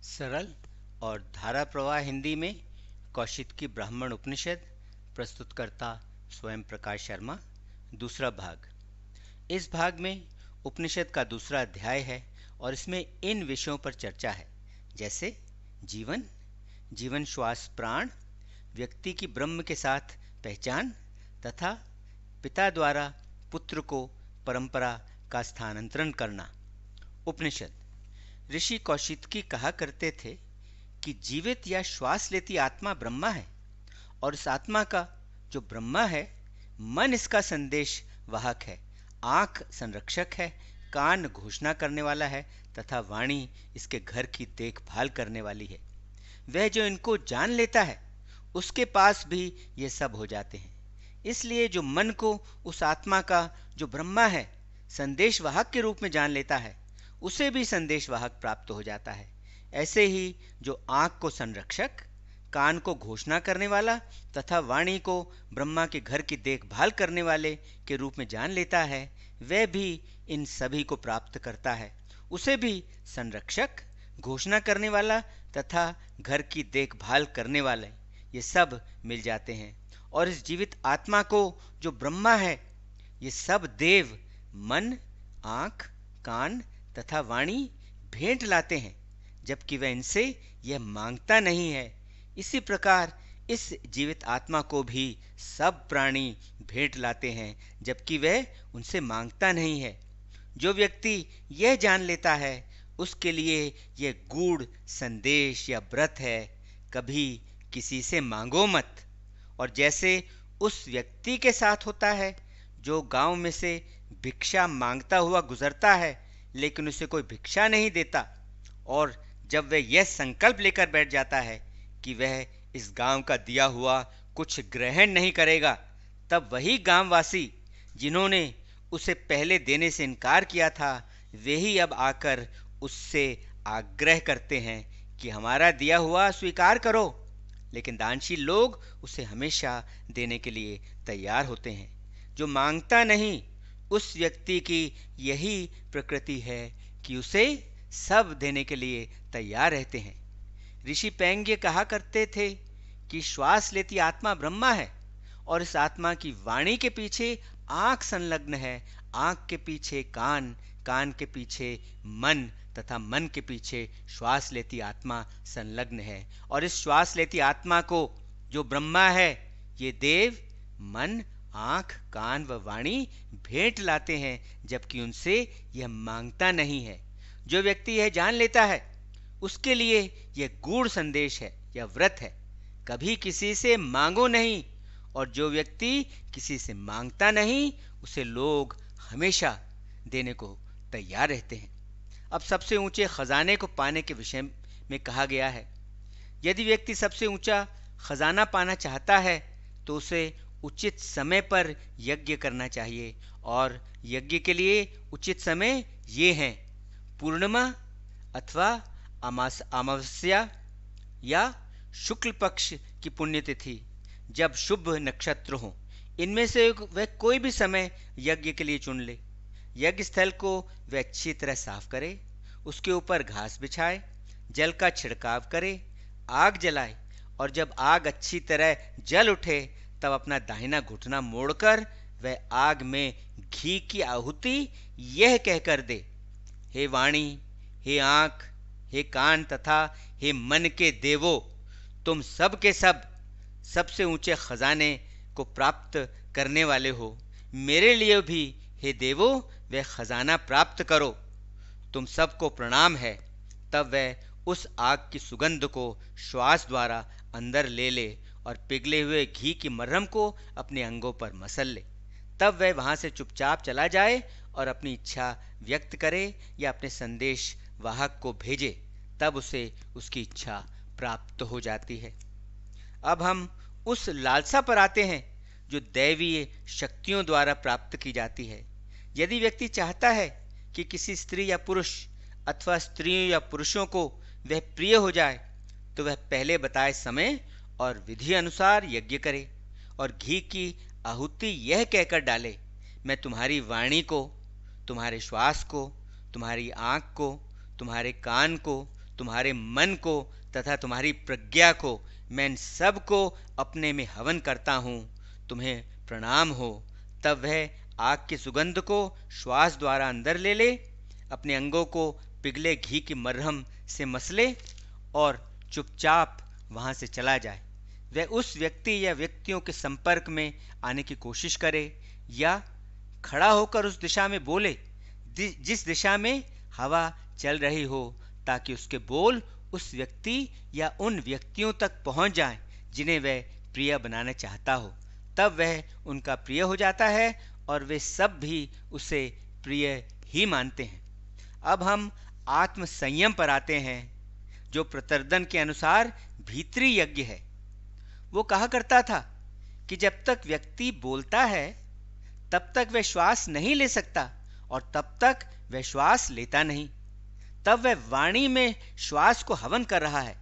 सरल और धारा प्रवाह हिंदी में कौशिक की ब्राह्मण उपनिषद। प्रस्तुतकर्ता स्वयं प्रकाश शर्मा। दूसरा भाग। इस भाग में उपनिषद का दूसरा अध्याय है और इसमें इन विषयों पर चर्चा है, जैसे जीवन, जीवन श्वास प्राण, व्यक्ति की ब्रह्म के साथ पहचान तथा पिता द्वारा पुत्र को परंपरा का स्थानांतरण करना। उपनिषद। ऋषि कौशिकी कहा करते थे कि जीवित या श्वास लेती आत्मा ब्रह्मा है और इस आत्मा का जो ब्रह्मा है, मन इसका संदेश वाहक है, आंख संरक्षक है, कान घोषणा करने वाला है तथा वाणी इसके घर की देखभाल करने वाली है। वह जो इनको जान लेता है उसके पास भी ये सब हो जाते हैं। इसलिए जो मन को उस आत्मा का जो ब्रह्मा है संदेश वाहक के रूप में जान लेता है, उसे भी संदेश वाहक प्राप्त हो जाता है। ऐसे ही जो आंख को संरक्षक, कान को घोषणा करने वाला तथा वाणी को ब्रह्मा के घर की देखभाल करने वाले के रूप में जान लेता है, वह भी इन सभी को प्राप्त करता है। उसे भी संरक्षक, घोषणा करने वाला तथा घर की देखभाल करने वाले ये सब मिल जाते हैं। और इस जीवित आत्मा को जो ब्रह्मा है, ये सब देव मन, आंख, कान तथा वाणी भेंट लाते हैं, जबकि वह इनसे यह मांगता नहीं है। इसी प्रकार इस जीवित आत्मा को भी सब प्राणी भेंट लाते हैं, जबकि वह उनसे मांगता नहीं है। जो व्यक्ति यह जान लेता है उसके लिए यह गूढ़ संदेश या व्रत है, कभी किसी से मांगो मत। और जैसे उस व्यक्ति के साथ होता है जो गांव में से भिक्षा मांगता हुआ गुजरता है लेकिन उसे कोई भिक्षा नहीं देता, और जब वह यह संकल्प लेकर बैठ जाता है कि वह इस गांव का दिया हुआ कुछ ग्रहण नहीं करेगा, तब वही गांववासी जिन्होंने उसे पहले देने से इनकार किया था, वे ही अब आकर उससे आग्रह करते हैं कि हमारा दिया हुआ स्वीकार करो। लेकिन दानशील लोग उसे हमेशा देने के लिए तैयार होते हैं। जो मांगता नहीं, उस व्यक्ति की यही प्रकृति है कि उसे सब देने के लिए तैयार रहते हैं। ऋषि पैंग्य कहा करते थे कि श्वास लेती आत्मा ब्रह्मा है और इस आत्मा की वाणी के पीछे आंख संलग्न है, आंख के पीछे कान, कान के पीछे मन तथा मन के पीछे श्वास लेती आत्मा संलग्न है। और इस श्वास लेती आत्मा को जो ब्रह्मा है, ये देव मन, आंख, कान व वाणी भेंट लाते हैं, जबकि उनसे यह मांगता नहीं है। जो व्यक्ति यह जान लेता है उसके लिए यह गूढ़ संदेश है या व्रत है, कभी किसी से मांगो नहीं। और जो व्यक्ति किसी से मांगता नहीं उसे लोग हमेशा देने को तैयार रहते हैं। अब सबसे ऊंचे खजाने को पाने के विषय में कहा गया है। यदि व्यक्ति सबसे ऊंचा खजाना पाना चाहता है तो उसे उचित समय पर यज्ञ करना चाहिए, और यज्ञ के लिए उचित समय ये हैं: पूर्णिमा अथवा अमावस्या या शुक्ल पक्ष की पुण्यतिथि, जब शुभ नक्षत्र हो। इनमें से वह कोई भी समय यज्ञ के लिए चुन ले। यज्ञ स्थल को वह अच्छी तरह साफ करे, उसके ऊपर घास बिछाए, जल का छिड़काव करे, आग जलाए, और जब आग अच्छी तरह जल उठे तब अपना दाहिना घुटना मोड़कर वह आग में घी की आहुति यह कहकर दे: हे वाणी, हे आंख, हे कान तथा हे मन के देवो, तुम सब के सब सबसे ऊंचे खजाने को प्राप्त करने वाले हो। मेरे लिए भी हे देवो वह खजाना प्राप्त करो। तुम सबको प्रणाम है। तब वह उस आग की सुगंध को श्वास द्वारा अंदर ले ले और पिघले हुए घी की मरहम को अपने अंगों पर मसल ले। तब वह वहां से चुपचाप चला जाए और अपनी इच्छा व्यक्त करे या अपने संदेश वाहक को भेजे, तब उसे उसकी इच्छा प्राप्त हो जाती है। अब हम उस लालसा पर आते हैं जो दैवीय शक्तियों द्वारा प्राप्त की जाती है। यदि व्यक्ति चाहता है कि किसी स्त्री या पुरुष अथवा स्त्रियों या पुरुषों को वह प्रिय हो जाए, तो वह पहले बताए समय और विधि अनुसार यज्ञ करे और घी की आहुति यह कहकर डाले: मैं तुम्हारी वाणी को, तुम्हारे श्वास को, तुम्हारी आंख को, तुम्हारे कान को, तुम्हारे मन को तथा तुम्हारी प्रज्ञा को मैं इन सब को अपने में हवन करता हूँ, तुम्हें प्रणाम हो। तब वह आग की सुगंध को श्वास द्वारा अंदर ले ले, अपने अंगों को पिघले घी की मरहम से मसले और चुपचाप वहाँ से चला जाए। वह उस व्यक्ति या व्यक्तियों के संपर्क में आने की कोशिश करे या खड़ा होकर उस दिशा में बोले जिस दिशा में हवा चल रही हो, ताकि उसके बोल उस व्यक्ति या उन व्यक्तियों तक पहुंच जाएं जिन्हें वह प्रिय बनाना चाहता हो। तब वह उनका प्रिय हो जाता है और वे सब भी उसे प्रिय ही मानते हैं। अब हम आत्म संयम पर आते हैं, जो प्रतर्दन के अनुसार भीतरी यज्ञ है। वो कहा करता था कि जब तक व्यक्ति बोलता है तब तक वह श्वास नहीं ले सकता और तब तक वह श्वास लेता नहीं। तब वह वाणी में श्वास को हवन कर रहा है।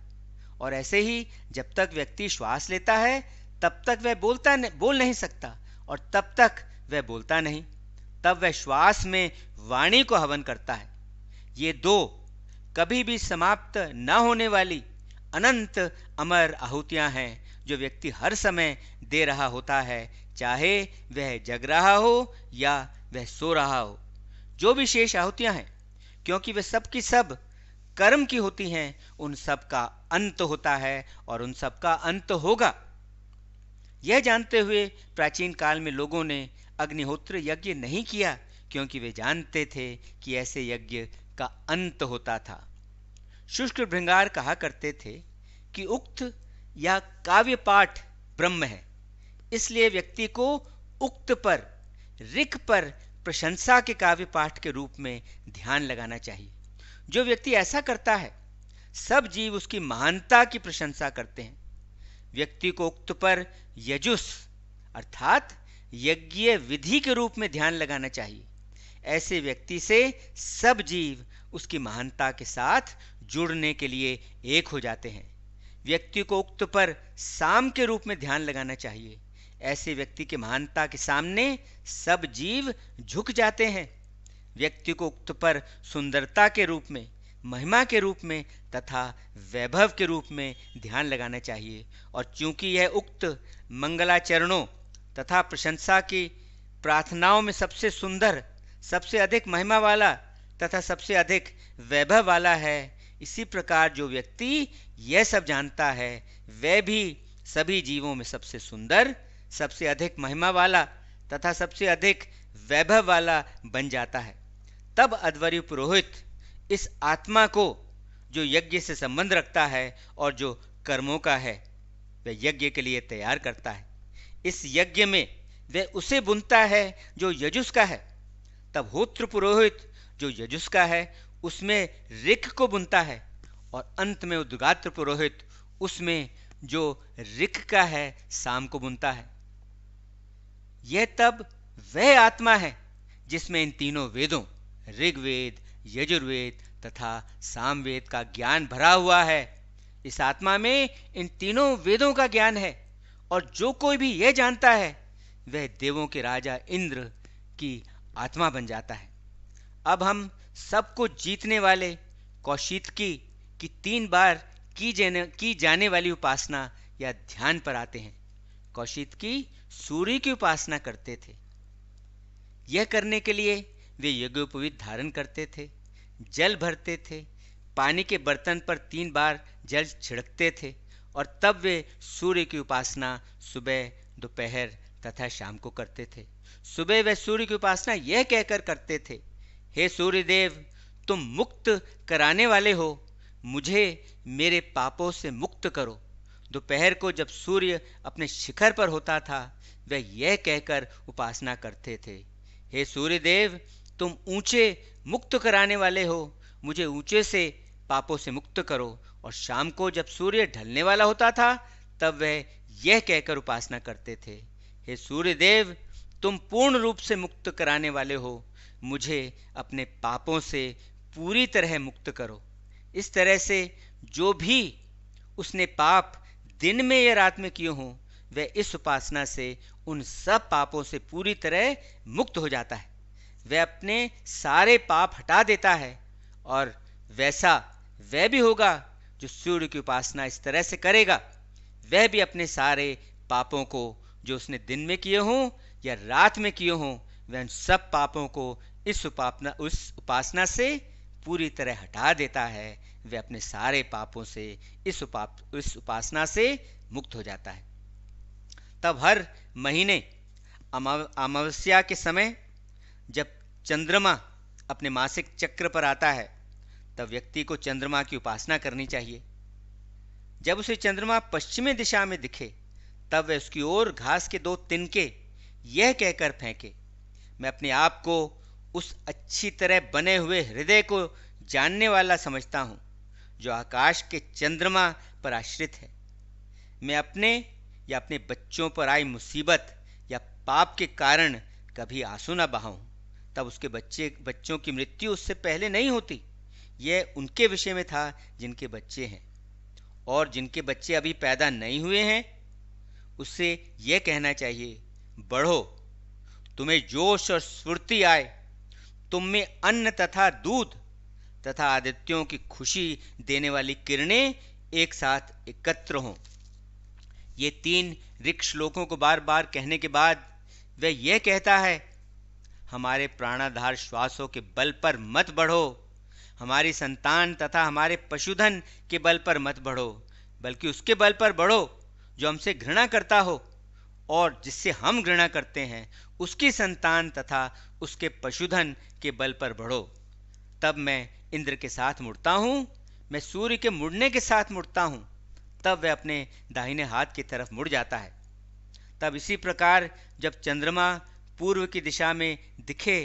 और ऐसे ही जब तक व्यक्ति श्वास लेता है तब तक वह बोल नहीं सकता और तब तक वह बोलता नहीं। तब वह श्वास में वाणी को हवन करता है। ये दो कभी भी समाप्त न होने वाली अनंत अमर आहुतियां हैं जो व्यक्ति हर समय दे रहा होता है, चाहे वह जग रहा हो या वह सो रहा हो। जो भी शेष आहुतियां हैं, क्योंकि वे सब की सब कर्म की होती हैं, उन सब का अंत होता है और उन सब का अंत होगा। यह जानते हुए प्राचीन काल में लोगों ने अग्निहोत्र यज्ञ नहीं किया, क्योंकि वे जानते थे कि ऐसे यज्ञ का अंत होता था। शुष्क भृंगार कहा करते थे कि उक्त या काव्य पाठ ब्रह्म है, इसलिए व्यक्ति को उक्त पर ऋक पर प्रशंसा के काव्य पाठ के रूप में ध्यान लगाना चाहिए। जो व्यक्ति ऐसा करता है, सब जीव उसकी महानता की प्रशंसा करते हैं। व्यक्ति को उक्त पर यजुस अर्थात यज्ञीय विधि के रूप में ध्यान लगाना चाहिए। ऐसे व्यक्ति से सब जीव उसकी महानता के साथ जुड़ने के लिए एक हो जाते हैं। व्यक्ति को उक्त पर साम के रूप में ध्यान लगाना चाहिए। ऐसे व्यक्ति की महानता के सामने सब जीव झुक जाते हैं। व्यक्ति को उक्त पर सुंदरता के रूप में, महिमा के रूप में तथा वैभव के रूप में ध्यान लगाना चाहिए। और चूंकि यह उक्त मंगलाचरणों तथा प्रशंसा की प्रार्थनाओं में सबसे सुंदर, सबसे अधिक महिमा वाला तथा सबसे अधिक वैभव वाला है, इसी प्रकार जो व्यक्ति यह सब जानता है वह भी सभी जीवों में सबसे सुंदर, सबसे अधिक महिमा वाला तथा सबसे अधिक वैभव वाला बन जाता है। तब अध्वर्यु पुरोहित इस आत्मा को, जो यज्ञ से संबंध रखता है और जो कर्मों का है, वह यज्ञ के लिए तैयार करता है। इस यज्ञ में वह उसे बुनता है जो यजुस का है। तब होत्र पुरोहित जो यजुस का है उसमें ऋक को बुनता है और अंत में उद्गात्र पुरोहित उसमें जो ऋक का है साम को बुनता है। यह तब वह आत्मा है जिसमें इन तीनों वेदों ऋग्वेद, यजुर्वेद तथा सामवेद का ज्ञान भरा हुआ है। इस आत्मा में इन तीनों वेदों का ज्ञान है और जो कोई भी यह जानता है वह देवों के राजा इंद्र की आत्मा बन जाता है। अब हम सबको जीतने वाले कौशितकी की 3 बार की जाने वाली उपासना या ध्यान पर आते हैं। कौशितकी सूर्य की उपासना करते थे। यह करने के लिए वे यज्ञोपवीत धारण करते थे, जल भरते थे, पानी के बर्तन पर 3 बार जल छिड़कते थे और तब वे सूर्य की उपासना सुबह, दोपहर तथा शाम को करते थे। सुबह वे सूर्य की उपासना यह कहकर करते थे, हे सूर्यदेव, तुम मुक्त कराने वाले हो, मुझे मेरे पापों से मुक्त करो। दोपहर को जब सूर्य अपने शिखर पर होता था वे यह कहकर उपासना करते थे, हे सूर्यदेव, तुम ऊंचे मुक्त कराने वाले हो, मुझे ऊंचे से पापों से मुक्त करो। और शाम को जब सूर्य ढलने वाला होता था तब वह यह कहकर उपासना करते थे, हे सूर्यदेव, तुम पूर्ण रूप से मुक्त कराने वाले हो, मुझे अपने पापों से पूरी तरह मुक्त करो। इस तरह से जो भी उसने पाप दिन में या रात में किए हों वह इस उपासना से उन सब पापों से पूरी तरह मुक्त हो जाता है। वह अपने सारे पाप हटा देता है और वैसा वह भी होगा जो सूर्य की उपासना इस तरह से करेगा। वह भी अपने सारे पापों को जो उसने दिन में किए हों या रात में किए हों, वह उन सब पापों को उस उपासना से पूरी तरह हटा देता है। वह अपने सारे पापों से इस उपासना से मुक्त हो जाता है। तब हर महीने अमावस्या के समय जब चंद्रमा अपने मासिक चक्र पर आता है, तब व्यक्ति को चंद्रमा की उपासना करनी चाहिए। जब उसे चंद्रमा पश्चिमी दिशा में दिखे, तब वह उसकी ओर घास के 2 तिनके यह कहकर फेंके, मैं अपने आप को उस अच्छी तरह बने हुए हृदय को जानने वाला समझता हूँ जो आकाश के चंद्रमा पर आश्रित है। मैं अपने या अपने बच्चों पर आई मुसीबत या पाप के कारण कभी आंसू न बहाऊं। तब उसके बच्चों की मृत्यु उससे पहले नहीं होती। यह उनके विषय में था जिनके बच्चे हैं, और जिनके बच्चे अभी पैदा नहीं हुए हैं उससे यह कहना चाहिए, बढ़ो, तुम्हें जोश और स्फूर्ति आए, तुम में अन्न तथा दूध तथा आदित्यों की खुशी देने वाली किरणें एक साथ एकत्र हों। ये 3 ऋक श्लोकों को बार बार कहने के बाद वह यह कहता है, हमारे प्राणाधार श्वासों के बल पर मत बढ़ो, हमारी संतान तथा हमारे पशुधन के बल पर मत बढ़ो, बल्कि उसके बल पर बढ़ो जो हमसे घृणा करता हो, और जिससे हम घृणा करते हैं उसकी संतान तथा उसके पशुधन के बल पर बढ़ो। तब मैं इंद्र के साथ मुड़ता हूँ, मैं सूर्य के मुड़ने के साथ मुड़ता हूँ। तब वह अपने दाहिने हाथ की तरफ मुड़ जाता है। तब इसी प्रकार जब चंद्रमा पूर्व की दिशा में दिखे,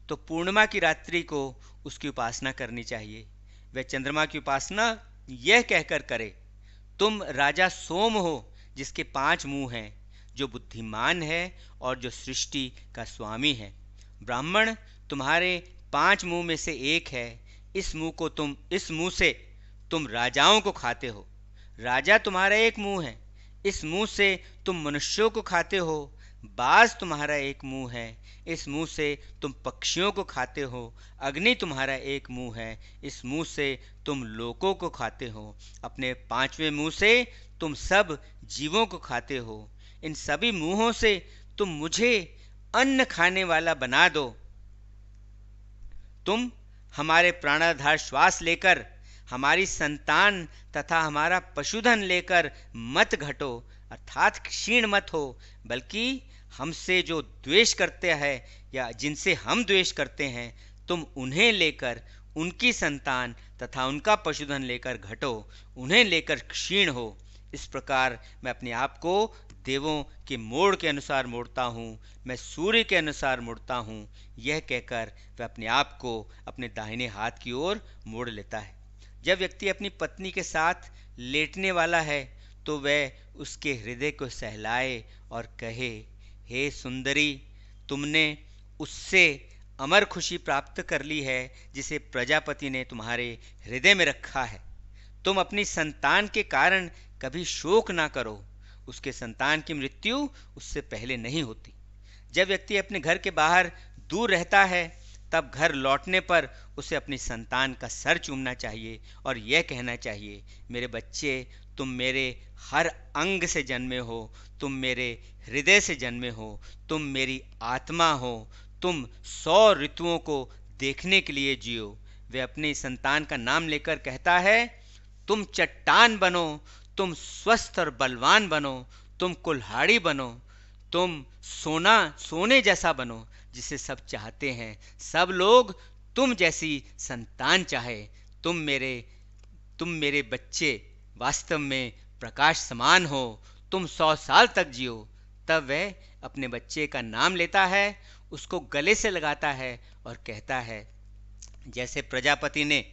तो पूर्णिमा की रात्रि को उसकी उपासना करनी चाहिए। वह चंद्रमा की उपासना यह कहकर करे, तुम राजा सोम हो जिसके 5 मुंह हैं, जो बुद्धिमान है और जो सृष्टि का स्वामी है। ब्राह्मण तुम्हारे 5 मुंह में से एक है। इस मुंह से तुम राजाओं को खाते हो। राजा तुम्हारा एक मुंह है, इस मुंह से तुम मनुष्यों को खाते हो। बाज तुम्हारा एक मुंह है, इस मुंह से तुम पक्षियों को खाते हो। अग्नि तुम्हारा एक मुंह है, इस मुंह से तुम लोगों को खाते हो। अपने 5वें मुंह से तुम सब जीवों को खाते हो। इन सभी मुंहों से तुम मुझे अन्न खाने वाला बना दो। तुम हमारे प्राणाधार श्वास लेकर, हमारी संतान तथा हमारा पशुधन लेकर मत घटो, अर्थात क्षीण मत हो, बल्कि हमसे जो द्वेष करते हैं या जिनसे हम द्वेष करते हैं, तुम उन्हें लेकर, उनकी संतान तथा उनका पशुधन लेकर घटो, उन्हें लेकर क्षीण हो। इस प्रकार मैं अपने आप को देवों के मोड़ के अनुसार मोड़ता हूँ, मैं सूर्य के अनुसार मुड़ता हूँ। यह कहकर वह अपने आप को अपने दाहिने हाथ की ओर मोड़ लेता है। जब व्यक्ति अपनी पत्नी के साथ लेटने वाला है, तो वह उसके हृदय को सहलाए और कहे, हे सुंदरी, तुमने उससे अमर खुशी प्राप्त कर ली है जिसे प्रजापति ने तुम्हारे हृदय में रखा है। तुम अपनी संतान के कारण कभी शोक ना करो, उसके संतान की मृत्यु उससे पहले नहीं होती। जब व्यक्ति अपने घर के बाहर दूर रहता है, तब घर लौटने पर उसे अपनी संतान का सर चूमना चाहिए और यह कहना चाहिए, मेरे बच्चे, तुम मेरे हर अंग से जन्मे हो, तुम मेरे हृदय से जन्मे हो, तुम मेरी आत्मा हो, तुम 100 ऋतुओं को देखने के लिए जियो। वह अपनी संतान का नाम लेकर कहता है, तुम चट्टान बनो, तुम स्वस्थ और बलवान बनो, तुम कुल्हाड़ी बनो, तुम सोने जैसा बनो जिसे सब चाहते हैं। सब लोग तुम जैसी संतान चाहे। तुम मेरे बच्चे वास्तव में प्रकाश समान हो, तुम 100 साल तक जियो। तब वह अपने बच्चे का नाम लेता है, उसको गले से लगाता है और कहता है, जैसे प्रजापति ने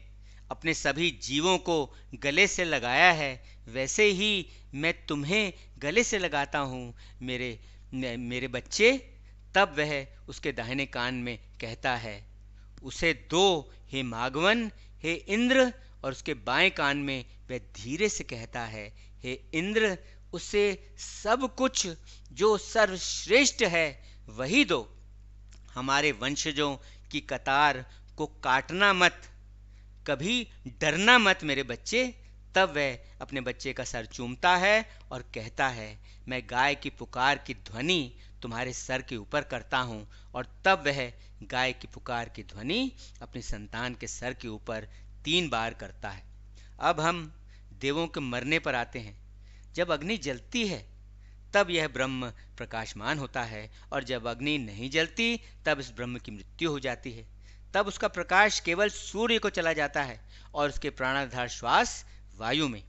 अपने सभी जीवों को गले से लगाया है, वैसे ही मैं तुम्हें गले से लगाता हूँ मेरे बच्चे। तब वह उसके दाहिने कान में कहता है, उसे दो हे मागवन, हे इंद्र, और उसके बाएं कान में वह धीरे से कहता है, हे इंद्र, उसे सब कुछ जो सर्वश्रेष्ठ है वही दो। हमारे वंशजों की कतार को काटना मत, कभी डरना मत मेरे बच्चे। तब वह अपने बच्चे का सर चूमता है और कहता है, मैं गाय की पुकार की ध्वनि तुम्हारे सर के ऊपर करता हूँ। और तब वह गाय की पुकार की ध्वनि अपनी संतान के सर के ऊपर 3 बार करता है। अब हम देवों के मरने पर आते हैं। जब अग्नि जलती है तब यह ब्रह्म प्रकाशमान होता है, और जब अग्नि नहीं जलती तब इस ब्रह्म की मृत्यु हो जाती है। तब उसका प्रकाश केवल सूर्य को चला जाता है और उसके प्राणाधार श्वास वायु में।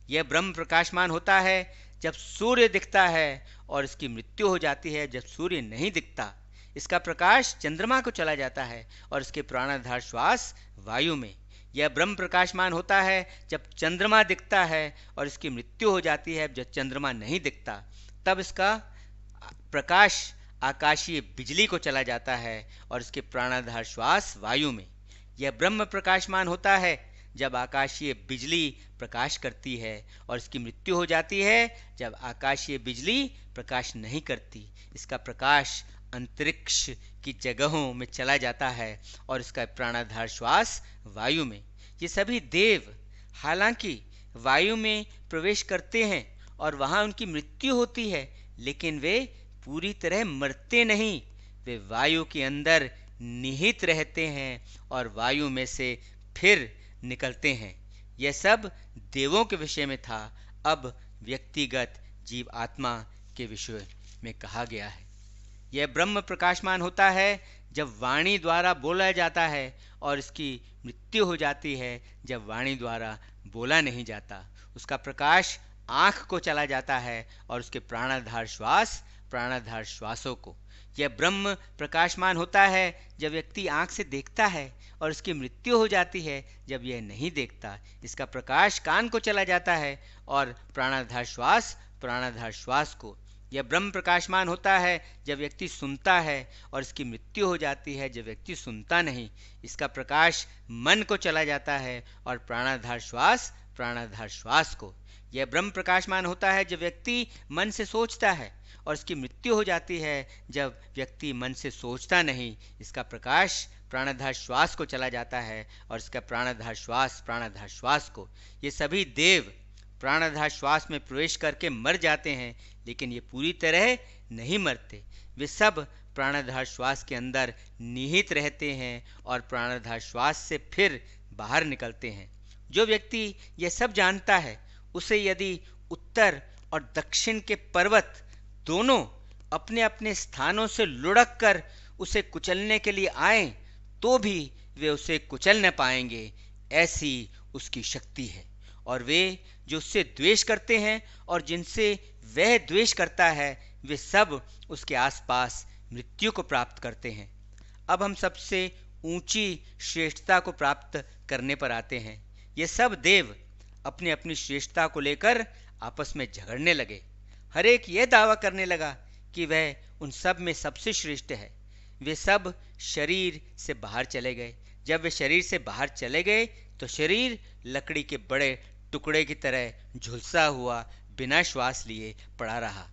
यह ब्रह्म प्रकाशमान होता है जब सूर्य दिखता है, और इसकी मृत्यु हो जाती है जब सूर्य नहीं दिखता। इसका प्रकाश चंद्रमा को चला जाता है और इसके प्राणाधार श्वास वायु में। यह ब्रह्म प्रकाशमान होता है जब चंद्रमा दिखता है, और इसकी मृत्यु हो जाती है जब चंद्रमा नहीं दिखता। तब इसका प्रकाश आकाशीय बिजली को चला जाता है और इसके प्राणाधार श्वास वायु में। यह ब्रह्म प्रकाशमान होता है जब आकाशीय बिजली प्रकाश करती है, और इसकी मृत्यु हो जाती है जब आकाशीय बिजली प्रकाश नहीं करती। इसका प्रकाश अंतरिक्ष की जगहों में चला जाता है और इसका प्राणाधार श्वास वायु में। ये सभी देव हालांकि वायु में प्रवेश करते हैं और वहां उनकी मृत्यु होती है, लेकिन वे पूरी तरह मरते नहीं। वे वायु के अंदर निहित रहते हैं और वायु में से फिर निकलते हैं। यह सब देवों के विषय में था। अब व्यक्तिगत जीव आत्मा के विषय में कहा गया है। यह ब्रह्म प्रकाशमान होता है जब वाणी द्वारा बोला जाता है, और इसकी मृत्यु हो जाती है जब वाणी द्वारा बोला नहीं जाता। उसका प्रकाश आँख को चला जाता है और उसके प्राणाधार श्वासों को। यह ब्रह्म प्रकाशमान होता है जब व्यक्ति आँख से देखता है, और इसकी मृत्यु हो जाती है जब यह नहीं देखता। इसका प्रकाश कान को चला जाता है और प्राणाधार श्वास को। यह ब्रह्म प्रकाशमान होता है जब व्यक्ति सुनता है, और इसकी मृत्यु हो जाती है जब व्यक्ति सुनता नहीं। इसका प्रकाश मन को चला जाता है और प्राणाधार श्वास को। यह ब्रह्म प्रकाशमान होता है जब व्यक्ति मन से सोचता है, और इसकी मृत्यु हो जाती है जब व्यक्ति मन से सोचता नहीं। इसका प्रकाश प्राणाधार श्वास को चला जाता है और इसका प्राणाधार श्वास को। ये सभी देव प्राणाधार श्वास में प्रवेश करके मर जाते हैं, लेकिन ये पूरी तरह नहीं मरते। वे सब प्राणाधार श्वास के अंदर निहित रहते हैं और प्राणाधार श्वास से फिर बाहर निकलते हैं। जो व्यक्ति यह सब जानता है, उसे यदि उत्तर और दक्षिण के पर्वत दोनों अपने अपने स्थानों से लुढ़क कर उसे कुचलने के लिए आए, तो भी वे उसे कुचल न पाएंगे। ऐसी उसकी शक्ति है। और वे जो उससे द्वेष करते हैं और जिनसे वह द्वेष करता है, वे सब उसके आसपास मृत्यु को प्राप्त करते हैं। अब हम सबसे ऊंची श्रेष्ठता को प्राप्त करने पर आते हैं। ये सब देव अपनी अपनी श्रेष्ठता को लेकर आपस में झगड़ने लगे। हर एक यह दावा करने लगा कि वह उन सब में सबसे श्रेष्ठ है। वे सब शरीर से बाहर चले गए। जब वे शरीर से बाहर चले गए तो शरीर लकड़ी के बड़े टुकड़े की तरह झुलसा हुआ बिना श्वास लिए पड़ा रहा।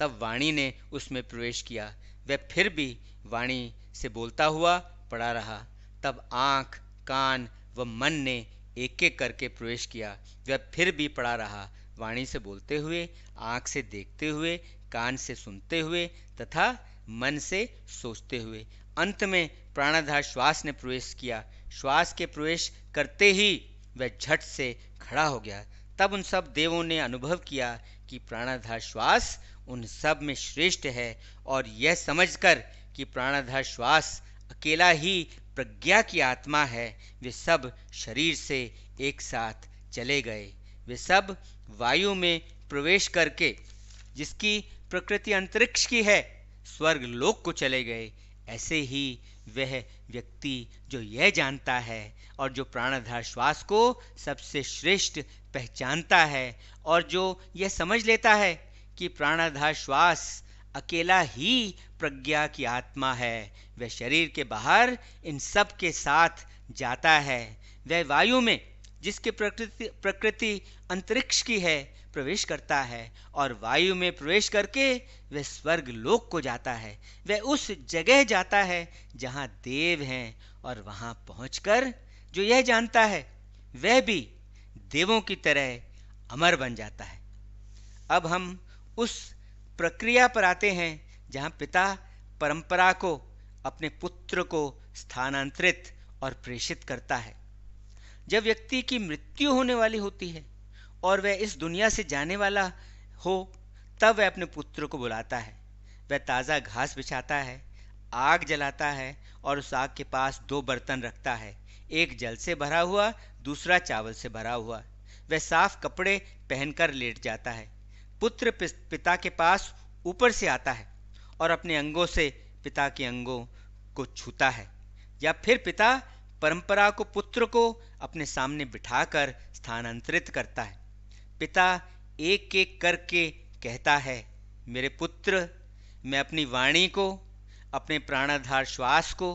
तब वाणी ने उसमें प्रवेश किया। वह फिर भी वाणी से बोलता हुआ पड़ा रहा। तब आँख, कान व मन ने एक एक करके प्रवेश किया। वह फिर भी पड़ा रहा, वाणी से बोलते हुए, आँख से देखते हुए, कान से सुनते हुए तथा मन से सोचते हुए। अंत में प्राणाधार श्वास ने प्रवेश किया। श्वास के प्रवेश करते ही वह झट से खड़ा हो गया। तब उन सब देवों ने अनुभव किया कि प्राणाधार श्वास उन सब में श्रेष्ठ है, और यह समझकर कि प्राणाधार श्वास अकेला ही प्रज्ञा की आत्मा है, वे सब शरीर से एक साथ चले गए। वे सब वायु में प्रवेश करके, जिसकी प्रकृति अंतरिक्ष की है, स्वर्ग लोक को चले गए। ऐसे ही वह व्यक्ति जो यह जानता है और जो प्राणाधार श्वास को सबसे श्रेष्ठ पहचानता है, और जो यह समझ लेता है कि प्राणाधार श्वास अकेला ही प्रज्ञा की आत्मा है, वह शरीर के बाहर इन सब के साथ जाता है। वह वायु में, जिसकी प्रकृति अंतरिक्ष की है, प्रवेश करता है, और वायु में प्रवेश करके वह स्वर्ग लोक को जाता है। वह उस जगह जाता है जहाँ देव हैं, और वहाँ पहुँचकर जो यह जानता है वह भी देवों की तरह अमर बन जाता है। अब हम उस प्रक्रिया पर आते हैं जहां पिता परंपरा को अपने पुत्र को स्थानांतरित और प्रेषित करता है। जब व्यक्ति की मृत्यु होने वाली होती है और वह इस दुनिया से जाने वाला हो, तब वह अपने पुत्र को बुलाता है। वह ताज़ा घास बिछाता है, आग जलाता है और उस आग के पास 2 बर्तन रखता है, एक जल से भरा हुआ, दूसरा चावल से भरा हुआ। वह साफ कपड़े पहनकर लेट जाता है। पुत्र पिता के पास ऊपर से आता है और अपने अंगों से पिता के अंगों को छूता है, या फिर पिता परंपरा को पुत्र को अपने सामने बिठाकर स्थानांतरित करता है। पिता एक एक करके कहता है, मेरे पुत्र, मैं अपनी वाणी को, अपने प्राणाधार श्वास को,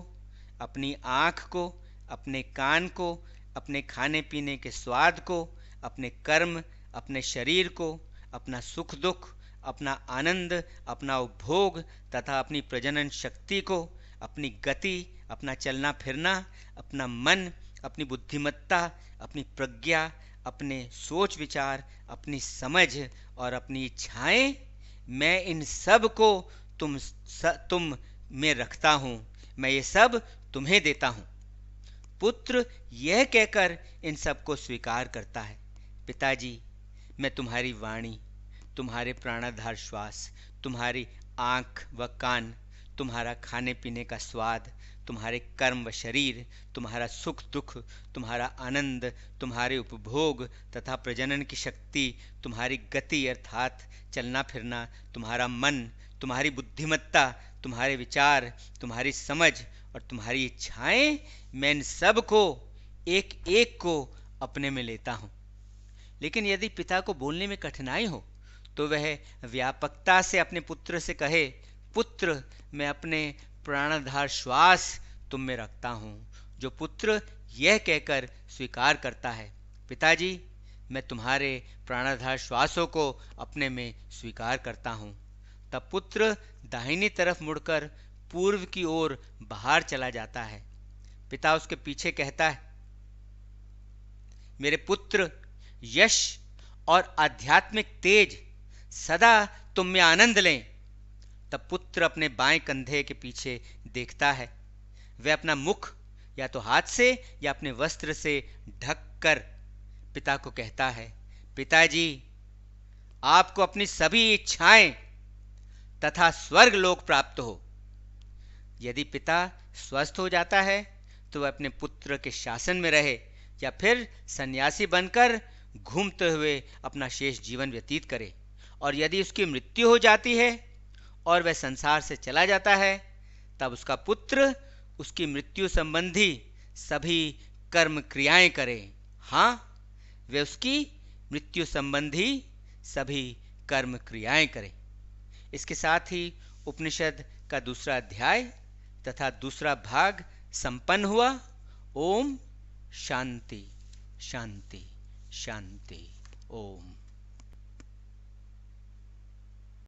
अपनी आँख को, अपने कान को, अपने खाने पीने के स्वाद को, अपने कर्म, अपने शरीर को, अपना सुख दुख, अपना आनंद, अपना उपभोग तथा अपनी प्रजनन शक्ति को, अपनी गति, अपना चलना फिरना, अपना मन, अपनी बुद्धिमत्ता, अपनी प्रज्ञा, अपने सोच विचार, अपनी समझ और अपनी इच्छाएं, मैं इन सब को तुम में रखता हूँ, मैं ये सब तुम्हें देता हूँ। पुत्र यह कहकर इन सब को स्वीकार करता है, पिताजी, मैं तुम्हारी वाणी, तुम्हारे प्राणाधार श्वास, तुम्हारी आँख व कान, तुम्हारा खाने पीने का स्वाद, तुम्हारे कर्म व शरीर, तुम्हारा सुख दुख, तुम्हारा आनंद, तुम्हारे उपभोग तथा प्रजनन की शक्ति, तुम्हारी गति अर्थात चलना फिरना, तुम्हारा मन, तुम्हारी बुद्धिमत्ता, तुम्हारे विचार, तुम्हारी समझ और तुम्हारी इच्छाएं, मैं इन सब को एक एक को अपने में लेता हूँ। लेकिन यदि पिता को बोलने में कठिनाई हो तो वह व्यापकता से अपने पुत्र से कहे, पुत्र, मैं अपने प्राणाधार श्वास तुम में रखता हूँ। जो पुत्र यह कहकर स्वीकार करता है, पिताजी, मैं तुम्हारे प्राणाधार श्वासों को अपने में स्वीकार करता हूँ, तब पुत्र दाहिनी तरफ मुड़कर पूर्व की ओर बाहर चला जाता है। पिता उसके पीछे कहता है, मेरे पुत्र, यश और आध्यात्मिक तेज सदा तुम में आनंद लें। तब पुत्र अपने बाएं कंधे के पीछे देखता है। वह अपना मुख या तो हाथ से या अपने वस्त्र से ढककर पिता को कहता है, पिताजी, आपको अपनी सभी इच्छाएं तथा स्वर्ग लोक प्राप्त हो। यदि पिता स्वस्थ हो जाता है तो वह अपने पुत्र के शासन में रहे या फिर सन्यासी बनकर घूमते हुए अपना शेष जीवन व्यतीत करे, और यदि उसकी मृत्यु हो जाती है और वह संसार से चला जाता है, तब उसका पुत्र उसकी मृत्यु संबंधी सभी कर्म क्रियाएं करे। हाँ, वे उसकी मृत्यु संबंधी सभी कर्म क्रियाएं करें। इसके साथ ही उपनिषद का दूसरा अध्याय तथा दूसरा भाग संपन्न हुआ। ओम शांति शांति शांति। ओम।